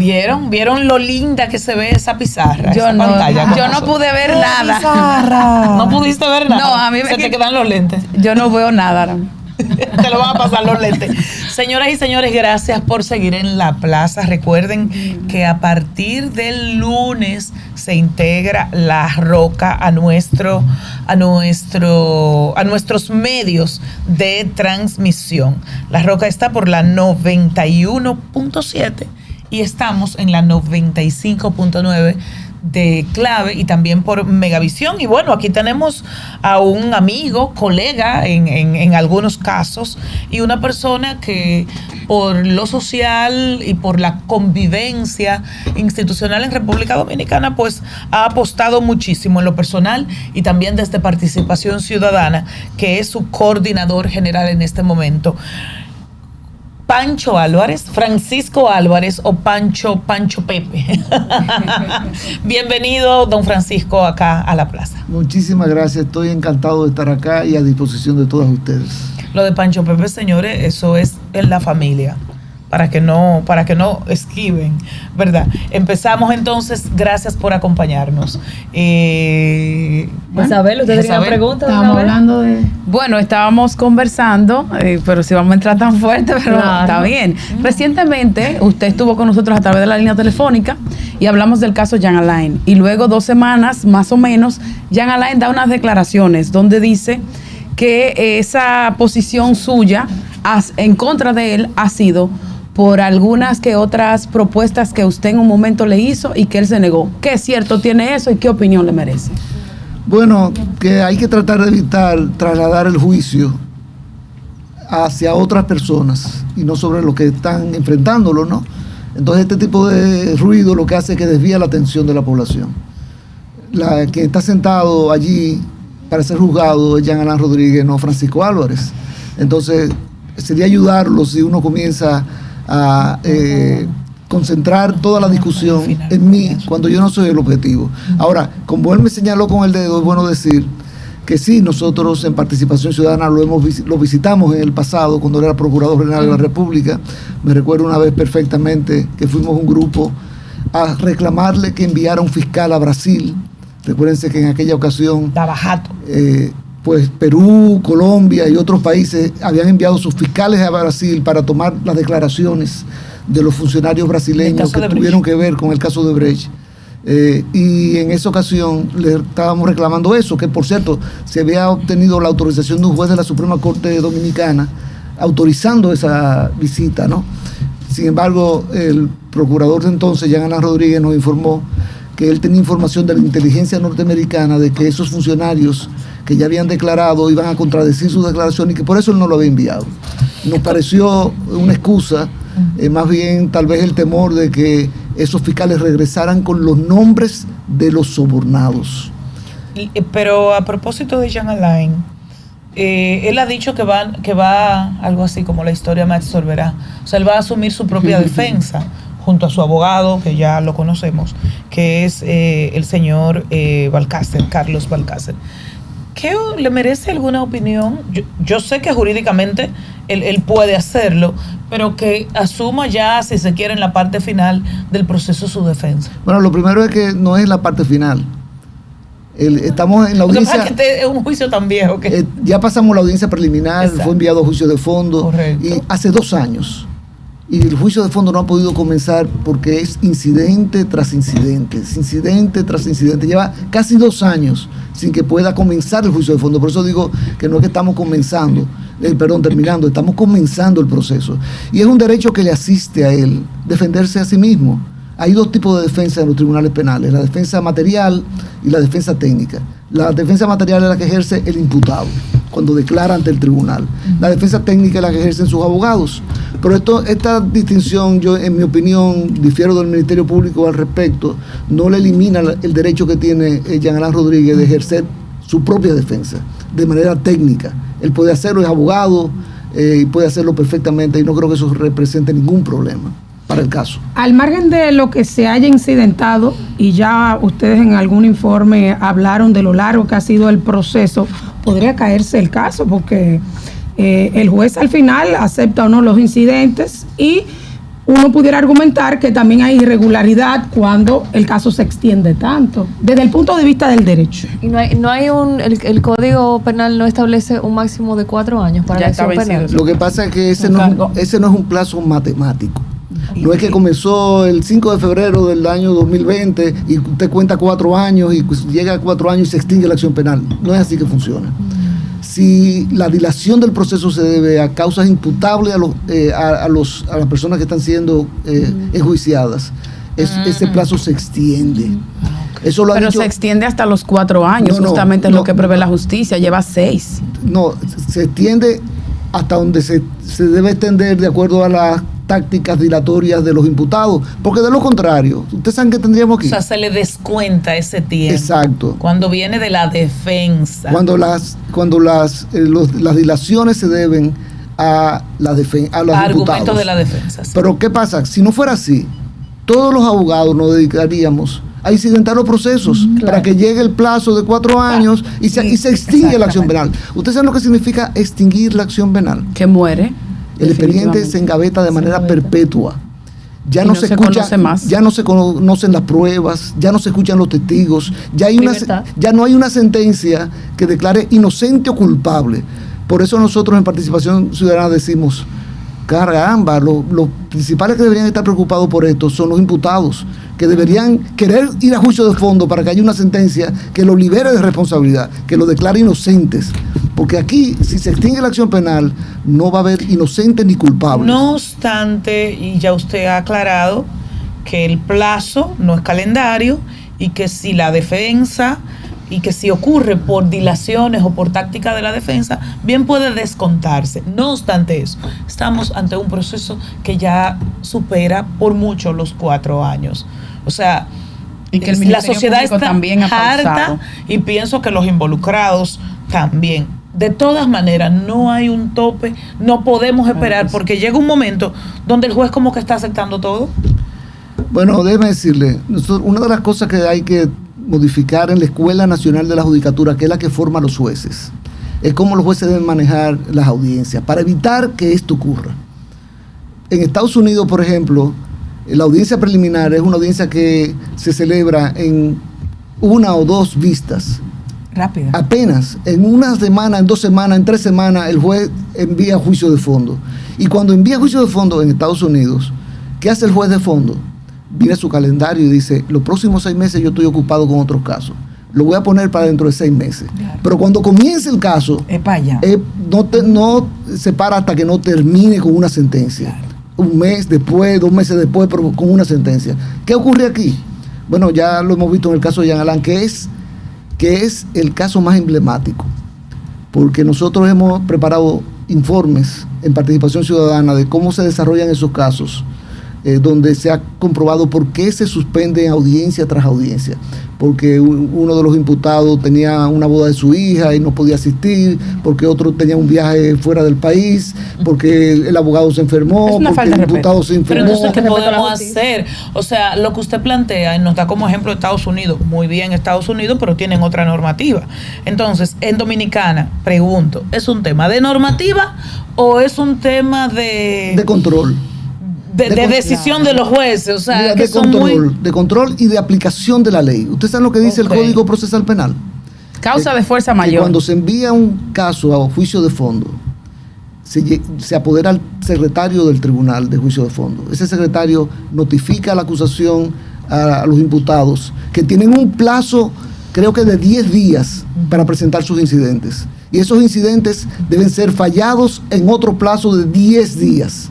¿Vieron lo linda que se ve esa pizarra? Yo esa no, pantalla? yo no pude ver nada. Pizarra. ¿No pudiste ver nada? No, a mí se te quedan los lentes. Yo no veo nada. Te lo van a pasar los lentes. Señoras y señores, gracias por seguir en La Plaza. Recuerden que a partir del lunes se integra La Roca a nuestros medios de transmisión. La Roca está por la 91.7 y estamos en la 95.9 de Clave y también por Megavisión. Y bueno, aquí tenemos a un amigo, colega en algunos casos, y una persona que por lo social y por la convivencia institucional en República Dominicana, pues ha apostado muchísimo en lo personal y también desde Participación Ciudadana, que es su coordinador general en este momento. Pancho Álvarez, Francisco Álvarez o Pancho Pepe. Bienvenido, don Francisco, acá a La Plaza. Muchísimas gracias, estoy encantado de estar acá y a disposición de todas ustedes. Lo de Pancho Pepe, señores, eso es en la familia, para que no esquiven, ¿verdad? Empezamos entonces, gracias por acompañarnos. Isabel, ¿usted tenía una pregunta? Estábamos hablando de... Bueno, estábamos conversando, pero si vamos a entrar tan fuerte, pero claro, está bien. Recientemente, usted estuvo con nosotros a través de la línea telefónica y hablamos del caso Jean Alain. Y luego 2 semanas, más o menos, Jean Alain da unas declaraciones donde dice que esa posición suya en contra de él ha sido por algunas que otras propuestas que usted en un momento le hizo y que él se negó. ¿Qué cierto tiene eso y qué opinión le merece? Bueno, que hay que tratar de evitar trasladar el juicio hacia otras personas y no sobre los que están enfrentándolo, ¿no? Entonces este tipo de ruido lo que hace es que desvía la atención de la población. Quien está sentado allí para ser juzgado es Jean Alain Rodríguez, no Francisco Álvarez. Entonces sería ayudarlo si uno comienza a concentrar toda la discusión en mí cuando yo no soy el objetivo. Ahora, como él me señaló con el dedo, es bueno decir que sí, nosotros en Participación Ciudadana lo visitamos en el pasado cuando era Procurador General de la República. Me recuerdo una vez perfectamente que fuimos un grupo a reclamarle que enviara un fiscal a Brasil. Recuérdense que en aquella ocasión pues Perú, Colombia y otros países habían enviado sus fiscales a Brasil para tomar las declaraciones de los funcionarios brasileños que tuvieron que ver con el caso de Brecht. Y en esa ocasión le estábamos reclamando eso, que por cierto se había obtenido la autorización de un juez de la Suprema Corte Dominicana autorizando esa visita, ¿no? Sin embargo, el procurador de entonces, Jean Alain Rodríguez, nos informó que él tenía información de la inteligencia norteamericana de que esos funcionarios que ya habían declarado iban a contradecir sus declaraciones y que por eso él no lo había enviado. Nos pareció una excusa, más bien tal vez el temor de que esos fiscales regresaran con los nombres de los sobornados. Pero a propósito de Jean Alain, él ha dicho que va algo así como la historia me absorberá. O sea, él va a asumir su propia defensa junto a su abogado, que ya lo conocemos, que es el señor Balcácer, Carlos Balcácer. ¿Qué le merece alguna opinión? Yo sé que jurídicamente él puede hacerlo, pero que asuma ya, si se quiere, en la parte final del proceso su defensa. Bueno, lo primero es que no es la parte final. Estamos en la audiencia. Es un juicio tan viejo que ya pasamos la audiencia preliminar. Exacto. Fue enviado a juicio de fondo. Correcto. Y hace 2 años. Y el juicio de fondo no ha podido comenzar porque es incidente tras incidente, Lleva casi 2 años sin que pueda comenzar el juicio de fondo. Por eso digo que no es que estamos terminando, estamos comenzando el proceso. Y es un derecho que le asiste a él defenderse a sí mismo. Hay 2 tipos de defensa en los tribunales penales, la defensa material y la defensa técnica. La defensa material es la que ejerce el imputado cuando declara ante el tribunal. La defensa técnica es la que ejercen sus abogados. Pero esta distinción, yo en mi opinión, difiero del Ministerio Público al respecto, no le elimina el derecho que tiene Jean Alain Rodríguez de ejercer su propia defensa de manera técnica. Él puede hacerlo, es abogado, y puede hacerlo perfectamente, y no creo que eso represente ningún problema para el caso. Al margen de lo que se haya incidentado, y ya ustedes en algún informe hablaron de lo largo que ha sido el proceso, podría caerse el caso porque el juez al final acepta o no los incidentes y uno pudiera argumentar que también hay irregularidad cuando el caso se extiende tanto, desde el punto de vista del derecho. Y el Código Penal no establece un máximo de 4 años para Ya la acción está vencido. penal. Lo que pasa es que ese no es un plazo matemático. No es que comenzó el 5 de febrero del año 2020 y usted cuenta 4 años y pues llega a 4 años y se extingue la acción penal. No es así que funciona. Si la dilación del proceso se debe a causas imputables a las personas que están siendo enjuiciadas, ese plazo se extiende. Eso lo ha Pero dicho, se extiende hasta los 4 años, justamente es lo que prevé la justicia, lleva 6. no, se extiende hasta donde se debe extender de acuerdo a las tácticas dilatorias de los imputados, porque de lo contrario, ustedes saben que tendríamos aquí. O sea, se le descuenta ese tiempo. Exacto. Cuando viene de la defensa. Cuando las dilaciones se deben a los Argumentos imputados. de la defensa. Sí. Pero ¿qué pasa? Si no fuera así, todos los abogados nos dedicaríamos a incidentar los procesos para que llegue el plazo de 4 años y se extingue la acción penal. ¿Ustedes saben lo que significa extinguir la acción penal? Que muere. El expediente se engaveta de manera perpetua. Ya Y no no se se escucha conoce más. ya no se conocen las pruebas, ya no se escuchan los testigos, Libertad. ya no hay una sentencia que declare inocente o culpable. Por eso nosotros en Participación Ciudadana decimos, caramba, los principales que deberían estar preocupados por esto son los imputados, que deberían querer ir a juicio de fondo para que haya una sentencia que los libere de responsabilidad, que los declare inocentes. Porque aquí, si se extingue la acción penal, no va a haber inocentes ni culpables. No obstante, y ya usted ha aclarado que el plazo no es calendario y que si la defensa y que si ocurre por dilaciones o por táctica de la defensa, bien puede descontarse. No obstante eso, estamos ante un proceso que ya supera por mucho los 4 años. O sea, Y que el la Ministerio sociedad Público está también ha pausado. harta y pienso que los involucrados también. De todas maneras, no hay un tope, no podemos esperar porque llega un momento donde el juez como que está aceptando todo. Bueno, déjeme decirle, una de las cosas que hay que modificar en la Escuela Nacional de la Judicatura, que es la que forma a los jueces, es cómo los jueces deben manejar las audiencias, para evitar que esto ocurra. En Estados Unidos, por ejemplo, la audiencia preliminar es una audiencia que se celebra en 1 o 2 vistas. Rápida. Apenas en 1 semana, en 2 semanas, en 3 semanas, el juez envía juicio de fondo. Y cuando envía juicio de fondo en Estados Unidos, ¿qué hace el juez de fondo? Mira su calendario y dice, los próximos 6 meses yo estoy ocupado con otros casos. Lo voy a poner para dentro de 6 meses. Claro. Pero cuando comience el caso, Es para allá. no se para hasta que no termine con una sentencia. Claro. 1 mes después, 2 meses después, pero con una sentencia. ¿Qué ocurre aquí? Bueno, ya lo hemos visto en el caso de Jean Alain, que es el caso más emblemático, porque nosotros hemos preparado informes en Participación Ciudadana de cómo se desarrollan esos casos, donde se ha comprobado por qué se suspenden audiencia tras audiencia, porque uno de los imputados tenía una boda de su hija y no podía asistir, porque otro tenía un viaje fuera del país, porque el abogado se enfermó, Es una porque falta de el imputado se Pero enfermó. entonces, ¿qué Respeto a la podemos justicia. hacer? O sea, lo que usted plantea, y nos da como ejemplo Estados Unidos, muy bien Estados Unidos, pero tienen otra normativa. Entonces, en Dominicana, pregunto, ¿es un tema de normativa o es un tema de control. de decisión de los jueces? O sea, Mira, que son de control y de aplicación de la ley. ¿Ustedes saben lo que dice Ok. el Código Procesal Penal? Causa de fuerza Que mayor. cuando se envía un caso a juicio de fondo, se apodera al secretario del tribunal de juicio de fondo. Ese secretario notifica la acusación a los imputados, que tienen un plazo, creo que de 10 días, para presentar sus incidentes. Y esos incidentes deben ser fallados en otro plazo de 10 días.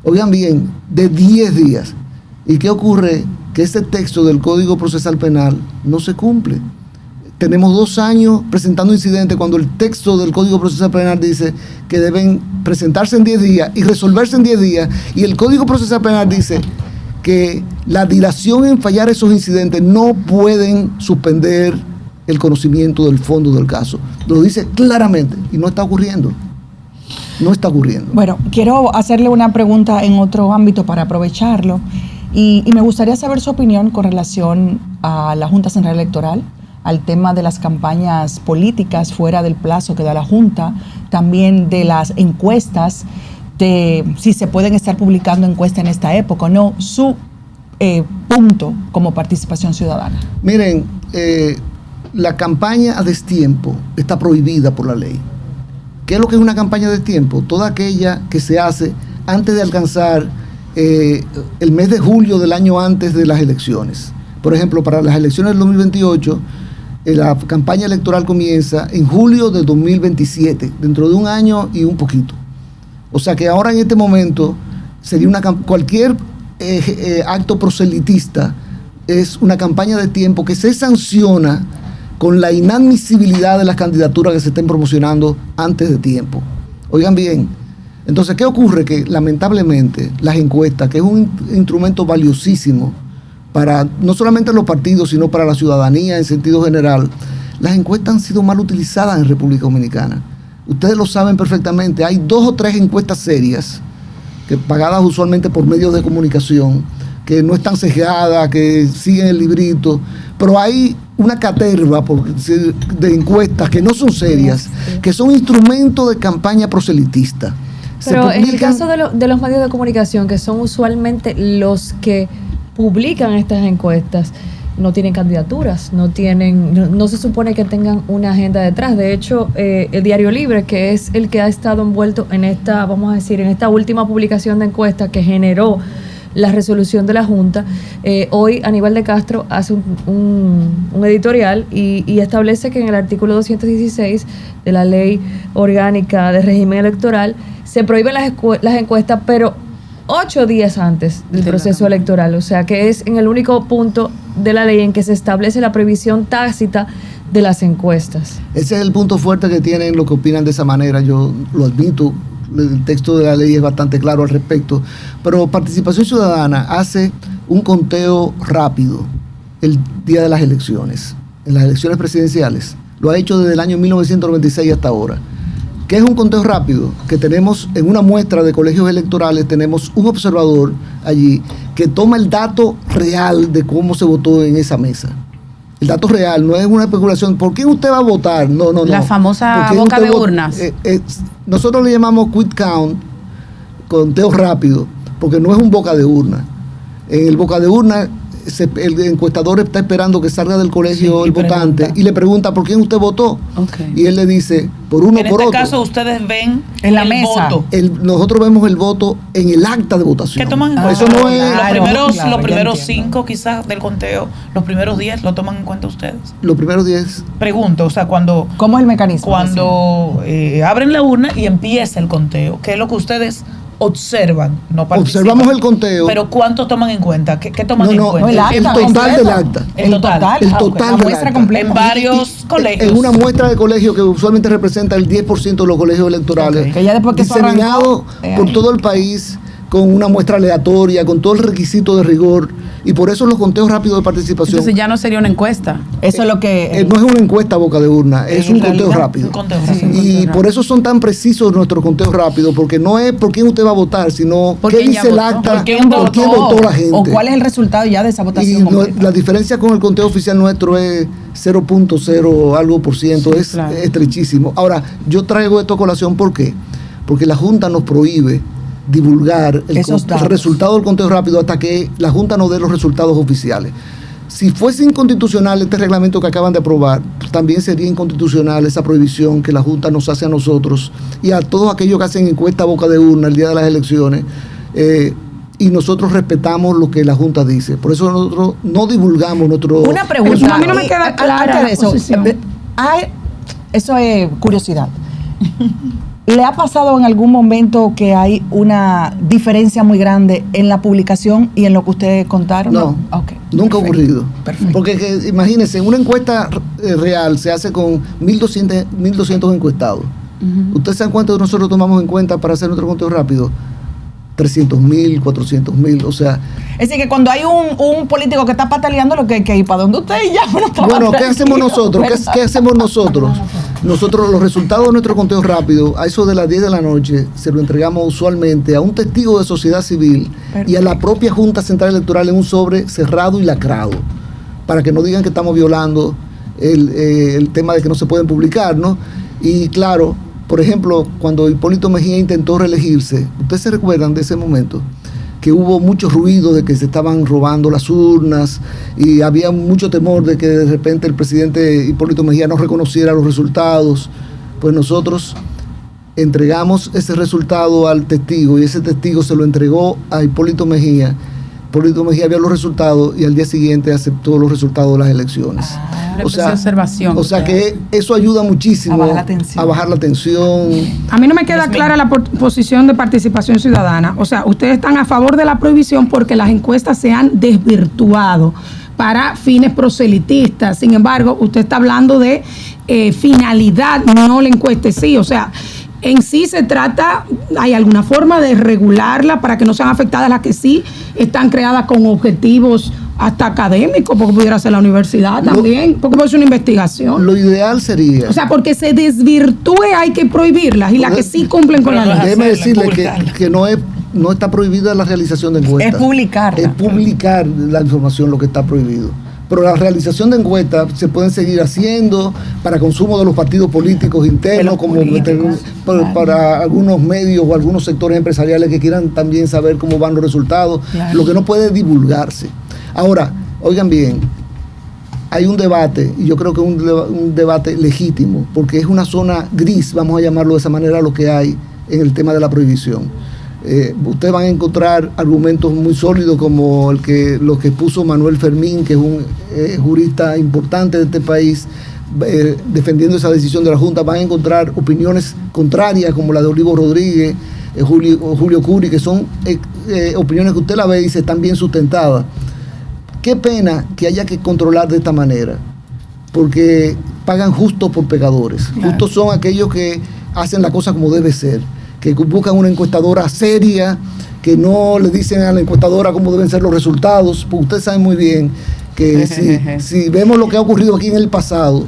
Oigan bien, de 10 días. ¿Y qué ocurre? Que este texto del Código Procesal Penal no se cumple. Tenemos 2 años presentando incidentes cuando el texto del Código Procesal Penal dice que deben presentarse en 10 días y resolverse en 10 días. Y el Código Procesal Penal dice que la dilación en fallar esos incidentes no pueden suspender el conocimiento del fondo del caso. Lo dice claramente y no está ocurriendo. No está ocurriendo. Bueno, quiero hacerle una pregunta en otro ámbito para aprovecharlo y me gustaría saber su opinión con relación a la Junta Central Electoral, al tema de las campañas políticas fuera del plazo que da la Junta, también de las encuestas, de si se pueden estar publicando encuestas en esta época o no, su punto como participación ciudadana. Miren, la campaña a destiempo está prohibida por la ley. ¿Qué es lo que es una campaña a destiempo? Toda aquella que se hace antes de alcanzar el mes de julio del año antes de las elecciones. Por ejemplo, para las elecciones del 2028, la campaña electoral comienza en julio de 2027, dentro de un año y un poquito. O sea que ahora en este momento sería cualquier acto proselitista es una campaña de tiempo que se sanciona con la inadmisibilidad de las candidaturas que se estén promocionando antes de tiempo. Oigan bien, entonces, ¿qué ocurre? Que lamentablemente las encuestas, que es un instrumento valiosísimo para no solamente los partidos, sino para la ciudadanía en sentido general, las encuestas han sido mal utilizadas en República Dominicana. Ustedes lo saben perfectamente, hay 2 o 3 encuestas serias, que pagadas usualmente por medios de comunicación, que no están sesgadas, que siguen el librito, pero hay una caterva de encuestas que no son serias, que son instrumentos de campaña proselitista. Pero en el caso de los medios de comunicación, que son usualmente los que publican estas encuestas, no tienen candidaturas, no se supone que tengan una agenda detrás. De hecho, el Diario Libre, que es el que ha estado envuelto en esta, vamos a decir, en esta última publicación de encuesta que generó la resolución de la Junta, hoy Aníbal de Castro hace un editorial y establece que en el artículo 216 de la Ley Orgánica de Régimen Electoral se prohíben las encuestas, pero 8 días antes del proceso electoral. O sea que es en el único punto de la ley en que se establece la prohibición tácita de las encuestas. Ese es el punto fuerte que tienen los que opinan de esa manera. Yo lo admito, el texto de la ley es bastante claro al respecto, pero Participación Ciudadana hace un conteo rápido el día de las elecciones, en las elecciones presidenciales. Lo ha hecho desde el año 1996 hasta ahora. ¿Qué es un conteo rápido? Que tenemos en una muestra de colegios electorales, tenemos un observador allí que toma el dato real de cómo se votó en esa mesa. El dato real, no es una especulación. ¿Por qué usted va a votar? No. La famosa boca de urnas. Nosotros le llamamos quick count, conteo rápido, porque no es un boca de urna. En el boca de urna, el encuestador está esperando que salga del colegio el votante y le pregunta por quién usted votó. Okay. Y él le dice, por uno o por otro. En este caso, ustedes ven en la mesa. Voto. Nosotros vemos el voto en el acta de votación. ¿Qué toman en cuenta? Eso no es. Los primeros 5 quizás del conteo, los primeros 10, ¿lo toman en cuenta ustedes? Los primeros 10. Pregunto, o sea, cuando. ¿Cómo es el mecanismo? Cuando abren la urna y empieza el conteo, ¿qué es lo que ustedes observan? No participan. Observamos el conteo. Pero ¿cuánto toman en cuenta? ¿Qué toman en cuenta? El total del acta. El total La muestra completa. En varios colegios. En una muestra de colegio que usualmente representa el 10% de los colegios electorales. Okay. Que ya después que diseminado por todo el país, con una muestra aleatoria, con todo el requisito de rigor, y por eso los conteos rápidos de participación. Entonces ya no sería una encuesta. Eso es lo que... no es una encuesta boca de urna, es un conteo rápido. Y por eso son tan precisos nuestros conteos rápidos, porque no es por quién usted va a votar, sino qué dice el acta, por quién votó la gente. O cuál es el resultado ya de esa votación. Y la diferencia con el conteo oficial nuestro es 0.0 algo por ciento, es estrechísimo. Ahora, yo traigo esto a colación, ¿por qué? Porque la Junta nos prohíbe divulgar el resultado del conteo rápido hasta que la Junta nos dé los resultados oficiales. Si fuese inconstitucional este reglamento que acaban de aprobar, también sería inconstitucional esa prohibición que la Junta nos hace a nosotros y a todos aquellos que hacen encuesta boca de urna el día de las elecciones, y nosotros respetamos lo que la Junta dice. Por eso nosotros no divulgamos nuestro... Una pregunta. A mí no me queda clara antes de eso. Eso es curiosidad. ¿Le ha pasado en algún momento que hay una diferencia muy grande en la publicación y en lo que ustedes contaron? No, nunca ha ocurrido. Perfecto. Porque imagínense, una encuesta real se hace con 1.200 encuestados. ¿Ustedes saben cuántos nosotros tomamos en cuenta para hacer nuestro conteo rápido? 300.000, 400.000, o sea... Es decir, que cuando hay un político que está pataleando, lo que hay que ir para donde usted y ya... Bueno, ¿qué hacemos nosotros? ¿Qué hacemos nosotros? Nosotros los resultados de nuestro conteo rápido, a eso de las 10 de la noche, se lo entregamos usualmente a un testigo de sociedad civil. Perfecto. Y a la propia Junta Central Electoral en un sobre cerrado y lacrado, para que no digan que estamos violando el tema de que no se pueden publicar, ¿no? Y claro, Por ejemplo, cuando Hipólito Mejía intentó reelegirse, ¿ustedes se recuerdan de ese momento? Que hubo mucho ruido de que se estaban robando las urnas y había mucho temor de que de repente el presidente Hipólito Mejía no reconociera los resultados. Pues nosotros entregamos ese resultado al testigo y ese testigo se lo entregó a Hipólito Mejía. Hipólito Mejía vio los resultados y al día siguiente aceptó los resultados de las elecciones. Observación. O sea que eso ayuda muchísimo a bajar la tensión. A mí no me queda clara la posición de participación ciudadana. O sea, ustedes están a favor de la prohibición porque las encuestas se han desvirtuado para fines proselitistas. Sin embargo, usted está hablando de finalidad, no la encuesta sí. O sea, en sí se trata, ¿hay alguna forma de regularla para que no sean afectadas las que sí están creadas con objetivos hasta académicos? Porque pudiera ser la universidad también, porque puede ser una investigación. Lo ideal sería... O sea, porque se desvirtúe hay que prohibirlas y las que sí cumplen con la ley. Déjeme decirle que no está prohibida la realización de encuestas. Es publicarla. Es publicar la información lo que está prohibido. Pero la realización de encuestas se pueden seguir haciendo para consumo de los partidos políticos internos, como para algunos medios o algunos sectores empresariales que quieran también saber cómo van los resultados, lo que no puede divulgarse. Ahora, oigan bien, hay un debate, y yo creo que es un debate legítimo, porque es una zona gris, vamos a llamarlo de esa manera, lo que hay en el tema de la prohibición. Ustedes van a encontrar argumentos muy sólidos como los que puso Manuel Fermín, que es un jurista importante de este país, defendiendo esa decisión de la Junta. Van a encontrar opiniones contrarias como la de Olivo Rodríguez, Julio Curi, que son opiniones que usted la ve y están bien sustentadas. Qué pena que haya que controlar de esta manera, porque pagan justo por pecadores. Claro. Justos son aquellos que hacen la cosa como debe ser, que buscan una encuestadora seria, que no le dicen a la encuestadora cómo deben ser los resultados, porque ustedes saben muy bien que si vemos lo que ha ocurrido aquí en el pasado,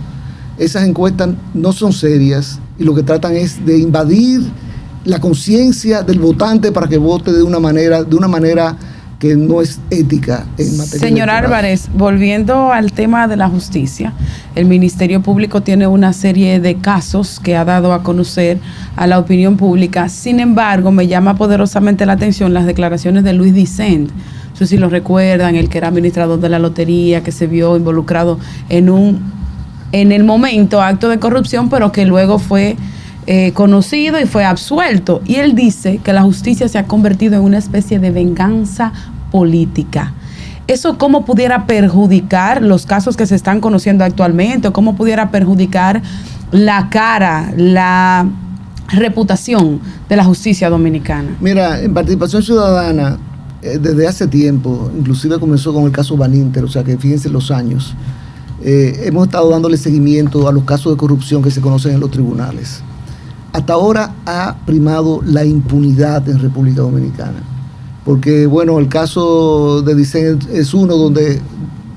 esas encuestas no son serias y lo que tratan es de invadir la conciencia del votante para que vote de una manera que no es ética en materia Señor electoral. Álvarez, volviendo al tema de la justicia, el Ministerio Público tiene una serie de casos que ha dado a conocer a la opinión pública. Sin embargo, me llama poderosamente la atención las declaraciones de Luis Dicent. No sé si lo recuerdan, el que era administrador de la lotería, que se vio involucrado en el momento acto de corrupción, pero que luego fue conocido y fue absuelto. Y él dice que la justicia se ha convertido en una especie de venganza política. ¿Eso cómo pudiera perjudicar los casos que se están conociendo actualmente? ¿O cómo pudiera perjudicar la cara, la reputación de la justicia dominicana? Mira, en Participación Ciudadana, desde hace tiempo, inclusive comenzó con el caso Baninter, o sea que fíjense los años, hemos estado dándole seguimiento a los casos de corrupción que se conocen en los tribunales. Hasta ahora ha primado la impunidad en República Dominicana, porque bueno, el caso de Dicen es uno donde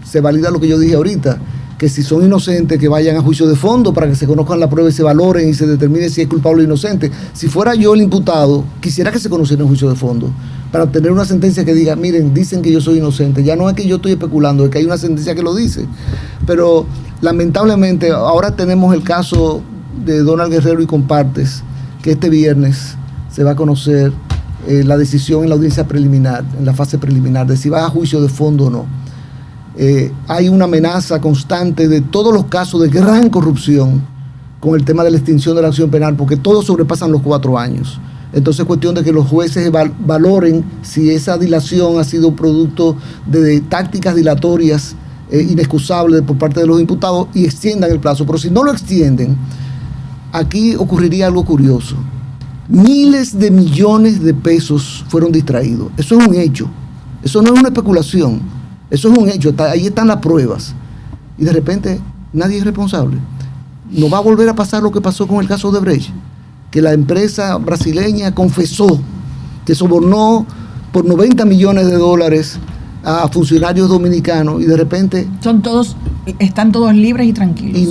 se valida lo que yo dije ahorita, que si son inocentes que vayan a juicio de fondo para que se conozcan las pruebas y se valoren y se determine si es culpable o inocente. Si fuera yo el imputado, quisiera que se conociera en juicio de fondo para obtener una sentencia que diga, miren, dicen que yo soy inocente. Ya no es que yo estoy especulando, es que hay una sentencia que lo dice. Pero lamentablemente ahora tenemos el caso de Donald Guerrero y compartes, que este viernes se va a conocer la decisión en la audiencia preliminar, en la fase preliminar, de si va a juicio de fondo o no. Hay una amenaza constante de todos los casos de gran corrupción con el tema de la extinción de la acción penal, porque todos sobrepasan los 4 años. Entonces es cuestión de que los jueces valoren si esa dilación ha sido producto de tácticas dilatorias inexcusables por parte de los imputados y extiendan el plazo. Pero si no lo extienden, aquí ocurriría algo curioso. Miles de millones de pesos fueron distraídos. Eso es un hecho. Eso no es una especulación. Eso es un hecho. Ahí están las pruebas. Y de repente nadie es responsable. No va a volver a pasar lo que pasó con el caso de Brecht, que la empresa brasileña confesó que sobornó por $90 millones a funcionarios dominicanos y de repente... Son todos están todos libres y tranquilos.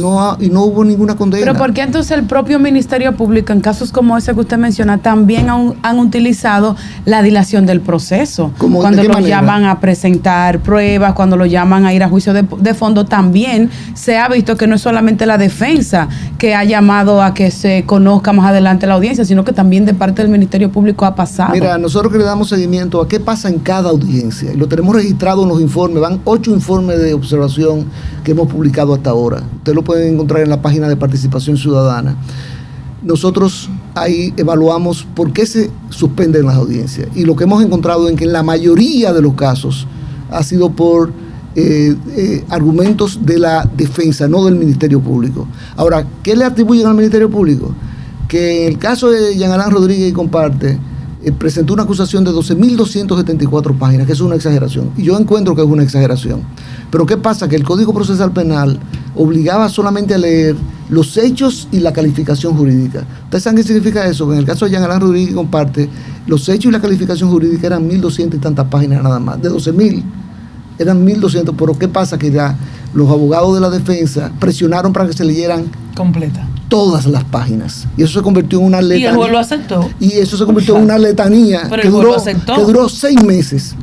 Y no hubo ninguna condena. Pero ¿por qué entonces el propio Ministerio Público, en casos como ese que usted menciona, también han utilizado la dilación del proceso? Cuando lo llaman a presentar pruebas, cuando lo llaman a ir a juicio de fondo, también se ha visto que no es solamente la defensa que ha llamado a que se conozca más adelante la audiencia, sino que también de parte del Ministerio Público ha pasado. Mira, nosotros que le damos seguimiento a qué pasa en cada audiencia, y lo tenemos registrado en los informes, van 8 informes de observación que hemos publicado hasta ahora. Ustedes lo pueden encontrar en la página de Participación Ciudadana. Nosotros ahí evaluamos por qué se suspenden las audiencias. Y lo que hemos encontrado es que en la mayoría de los casos ha sido por argumentos de la defensa, no del Ministerio Público. Ahora, ¿qué le atribuyen al Ministerio Público? Que en el caso de Jean Alain Rodríguez y Comparte, presentó una acusación de 12.274 páginas, que es una exageración. Y yo encuentro que es una exageración. Pero ¿qué pasa? Que el Código Procesal Penal obligaba solamente a leer los hechos y la calificación jurídica. ¿Ustedes saben qué significa eso? En el caso de Jean Alain Rodríguez y Comparte, los hechos y la calificación jurídica eran 1.200 y tantas páginas nada más. De 12.000 eran 1.200. Pero ¿qué pasa? Que ya los abogados de la defensa presionaron para que se leyeran completa todas las páginas. Y eso se convirtió en una letanía. Y el juez lo aceptó. Y eso se convirtió en una letanía que duró 6 meses.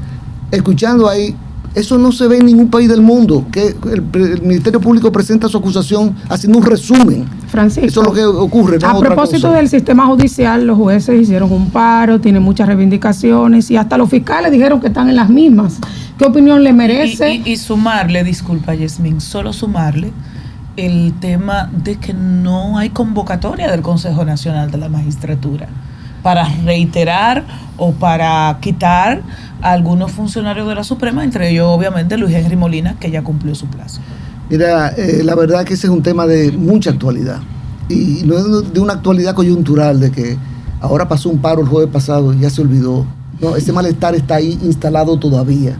Escuchando ahí, eso no se ve en ningún país del mundo, que el Ministerio Público presenta su acusación haciendo un resumen. Francisco, eso es lo que ocurre. No a propósito del sistema judicial, los jueces hicieron un paro, tienen muchas reivindicaciones y hasta los fiscales dijeron que están en las mismas. ¿Qué opinión le merece? Y sumarle, disculpa Yasmín, solo sumarle el tema de que no hay convocatoria del Consejo Nacional de la Magistratura para reiterar o para quitar a algunos funcionarios de la Suprema, entre ellos obviamente Luis Henry Molina, que ya cumplió su plazo. Mira, la verdad que ese es un tema de mucha actualidad y no es de una actualidad coyuntural de que ahora pasó un paro el jueves pasado y ya se olvidó. No, ese malestar está ahí instalado todavía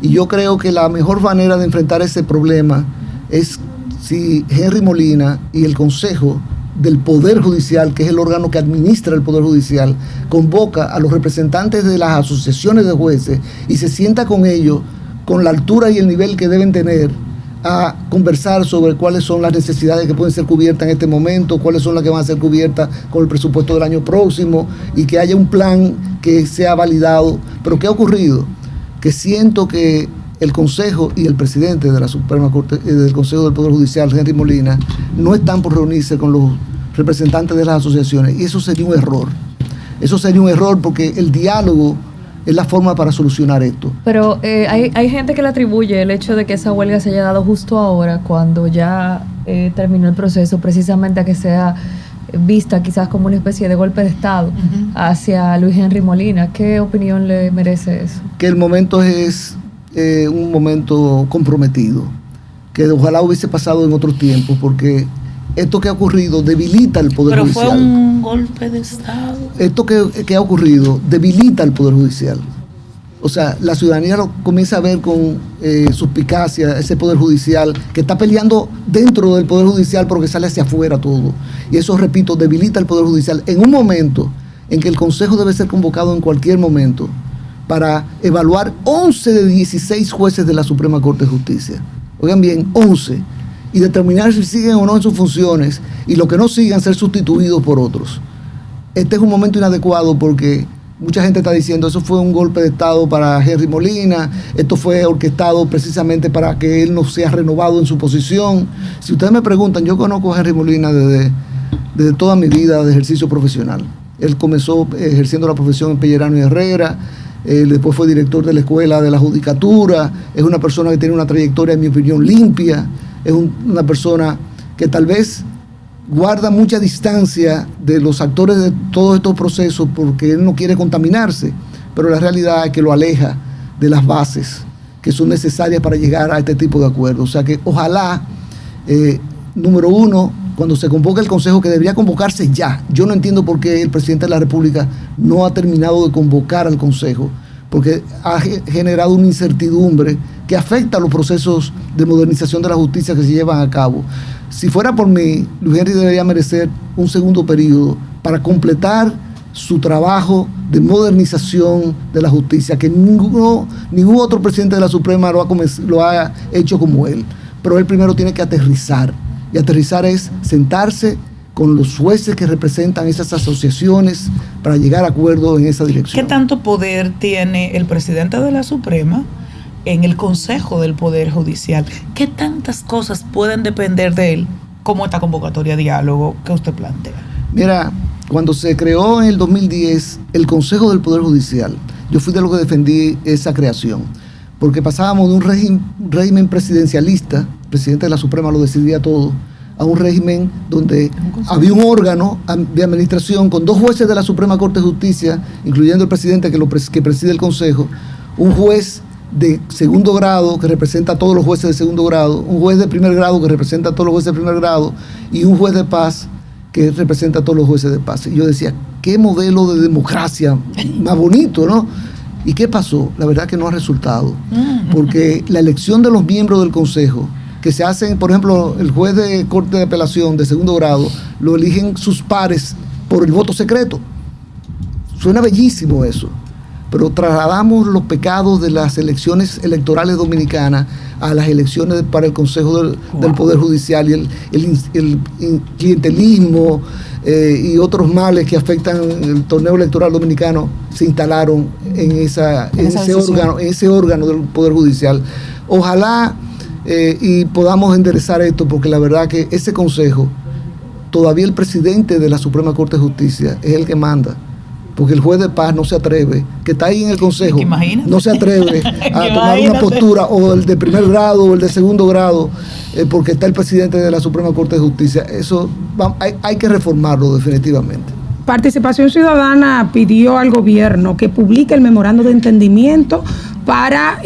y yo creo que la mejor manera de enfrentar ese problema es si Henry Molina y el Consejo del Poder Judicial, que es el órgano que administra el Poder Judicial, convoca a los representantes de las asociaciones de jueces y se sienta con ellos, con la altura y el nivel que deben tener, a conversar sobre cuáles son las necesidades que pueden ser cubiertas en este momento, cuáles son las que van a ser cubiertas con el presupuesto del año próximo y que haya un plan que sea validado. Pero ¿qué ha ocurrido? Que siento que el Consejo y el presidente de la Suprema Corte, del Consejo del Poder Judicial, Henry Molina, no están por reunirse con los representantes de las asociaciones y eso sería un error. Eso sería un error porque el diálogo es la forma para solucionar esto. Pero hay gente que le atribuye el hecho de que esa huelga se haya dado justo ahora, cuando ya terminó el proceso, precisamente a que sea vista quizás como una especie de golpe de Estado hacia Luis Henry Molina. ¿Qué opinión le merece eso? Que el momento es un momento comprometido, que ojalá hubiese pasado en otros tiempos, porque esto que ha ocurrido debilita el Poder Judicial. Pero fue un golpe de Estado. Esto que ha ocurrido debilita el Poder Judicial. O sea, la ciudadanía lo comienza a ver con suspicacia, ese Poder Judicial que está peleando dentro del Poder Judicial porque sale hacia afuera todo. Y eso, repito, debilita el Poder Judicial en un momento en que el Consejo debe ser convocado en cualquier momento para evaluar 11 de 16 jueces de la Suprema Corte de Justicia. Oigan bien, 11. Y determinar si siguen o no en sus funciones y los que no sigan ser sustituidos por otros. Este es un momento inadecuado porque mucha gente está diciendo eso fue un golpe de Estado para Henry Molina, esto fue orquestado precisamente para que él no sea renovado en su posición. Si ustedes me preguntan, yo conozco a Henry Molina desde toda mi vida de ejercicio profesional. Él comenzó ejerciendo la profesión en Pellerano y Herrera, después fue director de la Escuela de la Judicatura, es una persona que tiene una trayectoria, en mi opinión, limpia, es una persona que tal vez guarda mucha distancia de los actores de todos estos procesos porque él no quiere contaminarse, pero la realidad es que lo aleja de las bases que son necesarias para llegar a este tipo de acuerdos. O sea que ojalá, número uno, cuando se convoque el Consejo, que debería convocarse ya. Yo no entiendo por qué el presidente de la República no ha terminado de convocar al Consejo, porque ha generado una incertidumbre que afecta a los procesos de modernización de la justicia que se llevan a cabo. Si fuera por mí, Luis Henry debería merecer un segundo periodo para completar su trabajo de modernización de la justicia, que ningún otro presidente de la Suprema lo ha hecho como él. pero él primero tiene que aterrizar. Y aterrizar es sentarse con los jueces que representan esas asociaciones para llegar a acuerdos en esa dirección. ¿Qué tanto poder tiene el presidente de la Suprema en el Consejo del Poder Judicial? ¿Qué tantas cosas pueden depender de él, como esta convocatoria de diálogo que usted plantea? Mira, cuando se creó en el 2010 el Consejo del Poder Judicial, yo fui de los que defendí esa creación, porque pasábamos de un régimen presidencialista, el presidente de la Suprema lo decidía todo, a un régimen donde había un órgano de administración con 2 jueces de la Suprema Corte de Justicia, incluyendo el presidente que preside el Consejo, un juez de segundo grado que representa a todos los jueces de segundo grado, un juez de primer grado que representa a todos los jueces de primer grado y un juez de paz que representa a todos los jueces de paz. Y yo decía, qué modelo de democracia más bonito, ¿no? ¿Y qué pasó? La verdad que no ha resultado, porque la elección de los miembros del Consejo, que se hacen, por ejemplo, el juez de Corte de Apelación de segundo grado, lo eligen sus pares por el voto secreto. Suena bellísimo eso, pero trasladamos los pecados de las elecciones electorales dominicanas a las elecciones para el Consejo del Poder Judicial, y el clientelismo y otros males que afectan el torneo electoral dominicano se instalaron en ese órgano del Poder Judicial. Ojalá y podamos enderezar esto, porque la verdad que ese consejo, todavía el presidente de la Suprema Corte de Justicia es el que manda, porque el juez de paz no se atreve, que está ahí en el consejo, no se atreve a tomar una postura, o el de primer grado o el de segundo grado, porque está el presidente de la Suprema Corte de Justicia. Eso hay que reformarlo definitivamente. Participación Ciudadana pidió al gobierno que publique el memorando de entendimiento para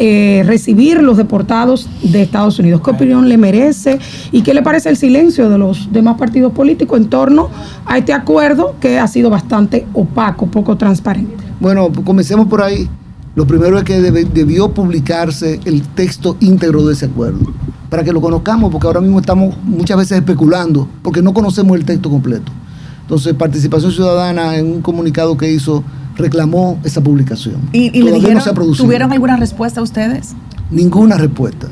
recibir los deportados de Estados Unidos. ¿Qué opinión le merece y qué le parece el silencio de los demás partidos políticos en torno a este acuerdo que ha sido bastante opaco, poco transparente? Bueno, comencemos por ahí. Lo primero es que debió publicarse el texto íntegro de ese acuerdo, para que lo conozcamos, porque ahora mismo estamos muchas veces especulando, porque no conocemos el texto completo. Entonces, Participación Ciudadana, en un comunicado que hizo, reclamó esa publicación. ¿Y le dijeron, no se ha producido. tuvieron alguna respuesta ustedes? Ninguna respuesta.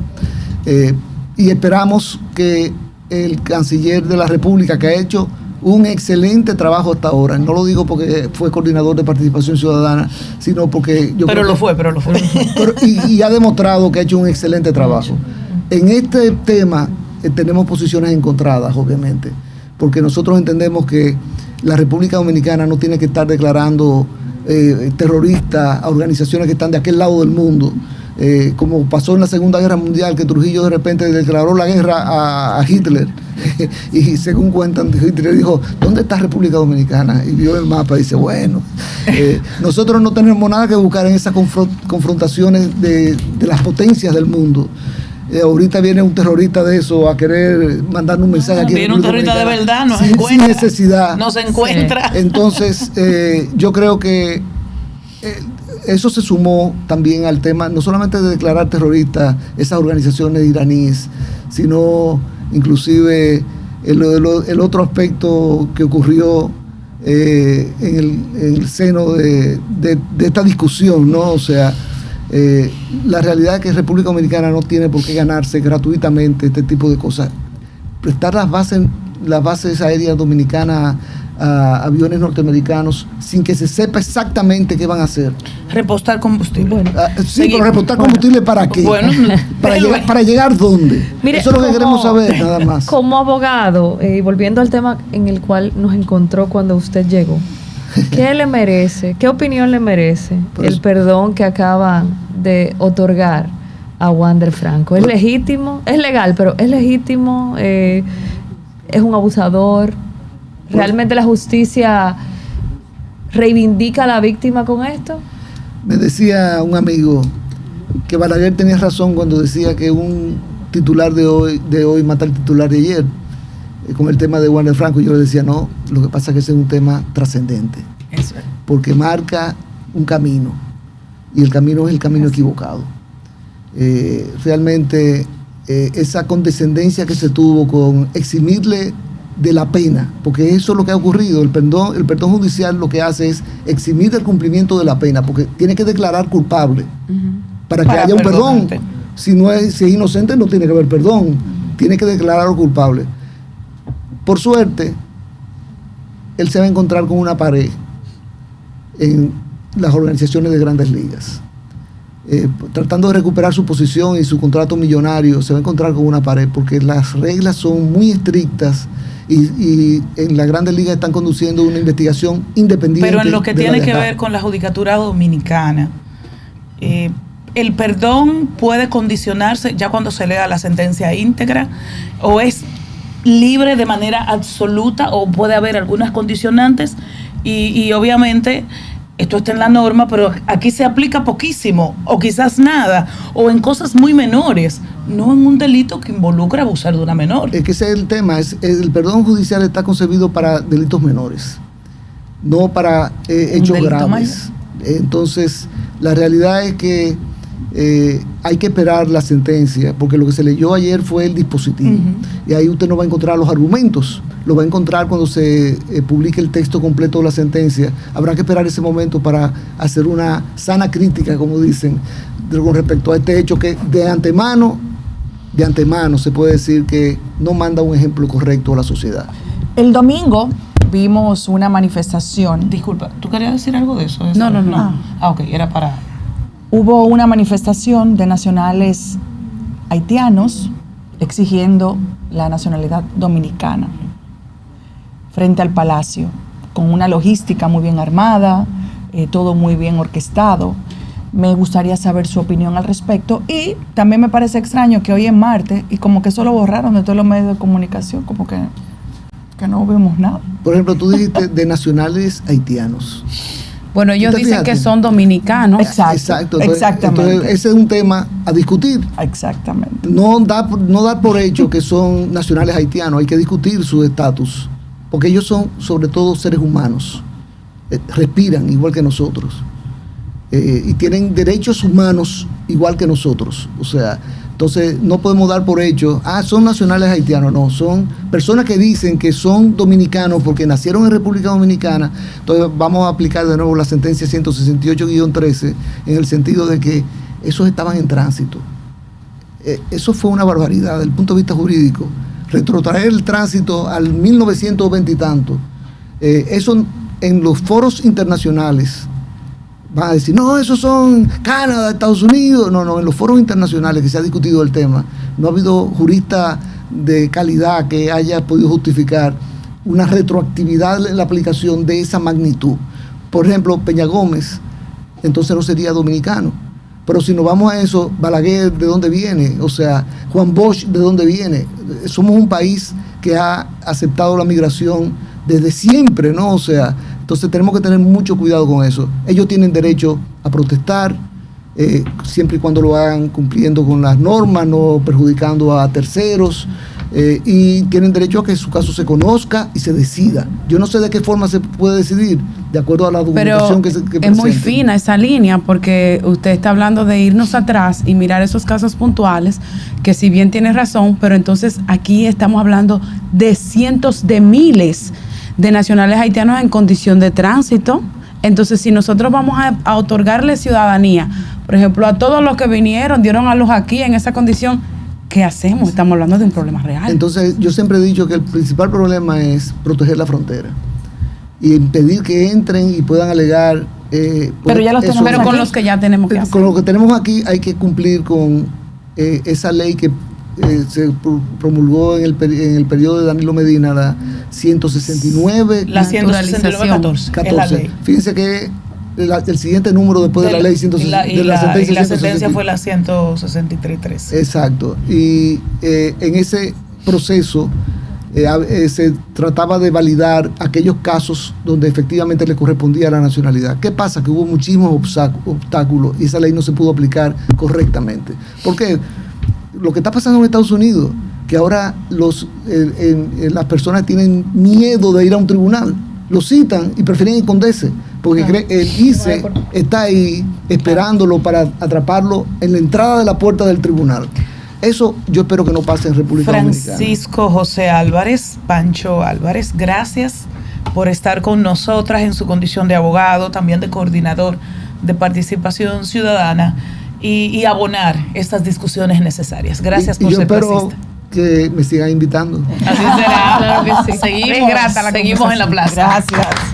Y esperamos que el canciller de la República, que ha hecho un excelente trabajo hasta ahora, no lo digo porque fue coordinador de Participación Ciudadana, sino porque yo pero lo fue. y ha demostrado que ha hecho un excelente trabajo. En este tema tenemos posiciones encontradas, obviamente, porque nosotros entendemos que la República Dominicana no tiene que estar declarando terroristas a organizaciones que están de aquel lado del mundo, como pasó en la Segunda Guerra Mundial, que Trujillo de repente declaró la guerra a Hitler y según cuentan, Hitler dijo, ¿dónde está República Dominicana? Y vio el mapa y dice, bueno, nosotros no tenemos nada que buscar en esas confrontaciones de las potencias del mundo. Ahorita viene un terrorista de eso a querer mandar un mensaje aquí. Viene un terrorista de verdad, no se encuentra. Sin necesidad. No se encuentra. Sí. Entonces, yo creo que eso se sumó también al tema, no solamente de declarar terroristas esas organizaciones iraníes, sino inclusive el otro aspecto que ocurrió en el seno de esta discusión, ¿no? O sea, la realidad es que República Dominicana no tiene por qué ganarse gratuitamente este tipo de cosas. Prestar las bases aéreas dominicanas a aviones norteamericanos sin que se sepa exactamente qué van a hacer. Repostar combustible. Bueno, sí, pero repostar combustible ¿para qué? Bueno, ¿Para llegar dónde? Mire, eso es lo que queremos saber, nada más. Como abogado, y volviendo al tema en el cual nos encontró cuando usted llegó, ¿qué le merece? ¿Qué opinión le merece el perdón que acaban de otorgar a Wander Franco? ¿Es legítimo? Es legal, pero ¿es legítimo? ¿Es un abusador? ¿Realmente la justicia reivindica a la víctima con esto? Me decía un amigo que Balaguer tenía razón cuando decía que un titular de hoy mata al titular de ayer. Con el tema de Wander Franco, yo le decía, no, lo que pasa es que ese es un tema trascendente, porque marca un camino, y el camino es el camino equivocado. Realmente esa condescendencia que se tuvo con eximirle de la pena, porque eso es lo que ha ocurrido, el perdón judicial lo que hace es eximir del cumplimiento de la pena, porque tiene que declarar culpable para que haya un perdón. Si es inocente no tiene que haber perdón. tiene que declararlo culpable. Por suerte, él se va a encontrar con una pared en las organizaciones de Grandes Ligas. Tratando de recuperar su posición y su contrato millonario, se va a encontrar con una pared porque las reglas son muy estrictas y en la Grandes Ligas están conduciendo una investigación independiente. Pero en lo que tiene que ver con la judicatura dominicana, ¿el perdón puede condicionarse ya cuando se lea la sentencia íntegra o es libre de manera absoluta o puede haber algunas condicionantes? Y obviamente esto está en la norma, pero aquí se aplica poquísimo, o quizás nada, o en cosas muy menores, no en un delito que involucra abusar de una menor. Es que ese es el tema, el perdón judicial está concebido para delitos menores, no para hechos graves. Entonces, la realidad es que hay que esperar la sentencia, porque lo que se leyó ayer fue el dispositivo, y ahí usted no va a encontrar los argumentos, lo va a encontrar cuando se publique el texto completo de la sentencia. Habrá que esperar ese momento para hacer una sana crítica, como dicen, con respecto a este hecho que de antemano se puede decir que no manda un ejemplo correcto a la sociedad. El domingo vimos una manifestación. Disculpa, ¿tú querías decir algo de eso? No. Ok, era para... Hubo una manifestación de nacionales haitianos exigiendo la nacionalidad dominicana frente al Palacio, con una logística muy bien armada, todo muy bien orquestado. Me gustaría saber su opinión al respecto, y también me parece extraño que hoy es martes y como que eso lo borraron de todos los medios de comunicación, como que no vimos nada. Por ejemplo, tú dijiste de nacionales haitianos. Bueno, ellos dicen que son dominicanos. Exacto. Exactamente. Entonces, ese es un tema a discutir. Exactamente. No dar por hecho que son nacionales haitianos, hay que discutir su estatus, porque ellos son sobre todo seres humanos, respiran igual que nosotros, y tienen derechos humanos igual que nosotros. O sea, entonces no podemos dar por hecho, son nacionales haitianos. No, son personas que dicen que son dominicanos porque nacieron en República Dominicana. Entonces vamos a aplicar de nuevo la sentencia 168-13 en el sentido de que esos estaban en tránsito. Eso fue una barbaridad desde el punto de vista jurídico. Retrotraer el tránsito al 1920 y tanto. Eso en los foros internacionales van a decir, no, esos son Canadá, Estados Unidos. No, en los foros internacionales que se ha discutido el tema, no ha habido jurista de calidad que haya podido justificar una retroactividad en la aplicación de esa magnitud. Por ejemplo, Peña Gómez, entonces no sería dominicano. Pero si nos vamos a eso, Balaguer, ¿de dónde viene? O sea, Juan Bosch, ¿de dónde viene? Somos un país que ha aceptado la migración desde siempre, ¿no? O sea, entonces tenemos que tener mucho cuidado con eso. Ellos tienen derecho a protestar, siempre y cuando lo hagan cumpliendo con las normas, no perjudicando a terceros, y tienen derecho a que su caso se conozca y se decida. Yo no sé de qué forma se puede decidir, de acuerdo a la documentación que es muy fina esa línea, porque usted está hablando de irnos atrás y mirar esos casos puntuales, que si bien tiene razón, pero entonces aquí estamos hablando de cientos de miles de nacionales haitianos en condición de tránsito. Entonces, si nosotros vamos a otorgarle ciudadanía, por ejemplo, a todos los que vinieron, dieron a luz aquí en esa condición, ¿qué hacemos? Estamos hablando de un problema real. Entonces, yo siempre he dicho que el principal problema es proteger la frontera y impedir que entren y puedan alegar. Pero ya los tenemos pero con los que ya tenemos que hacer. Con lo que tenemos aquí hay que cumplir con esa ley que se promulgó en el periodo de Danilo Medina, la 169. La 169-14. Fíjense que el siguiente número después de la ley 163. La sentencia fue la 163-13. Exacto. Y en ese proceso se trataba de validar aquellos casos donde efectivamente le correspondía la nacionalidad. ¿Qué pasa? Que hubo muchísimos obstáculos y esa ley no se pudo aplicar correctamente. ¿Por qué? Lo que está pasando en Estados Unidos, que ahora las personas tienen miedo de ir a un tribunal, lo citan y prefieren esconderse, porque el ICE está ahí esperándolo para atraparlo en la entrada de la puerta del tribunal. Eso yo espero que no pase en República Dominicana. Francisco José Álvarez, Pancho Álvarez, gracias por estar con nosotras en su condición de abogado, también de coordinador de participación ciudadana, y abonar estas discusiones necesarias. Gracias por ser presista. que me sigan invitando. Así será. Claro que sí. Seguimos, Es grata la seguimos en la plaza. Gracias.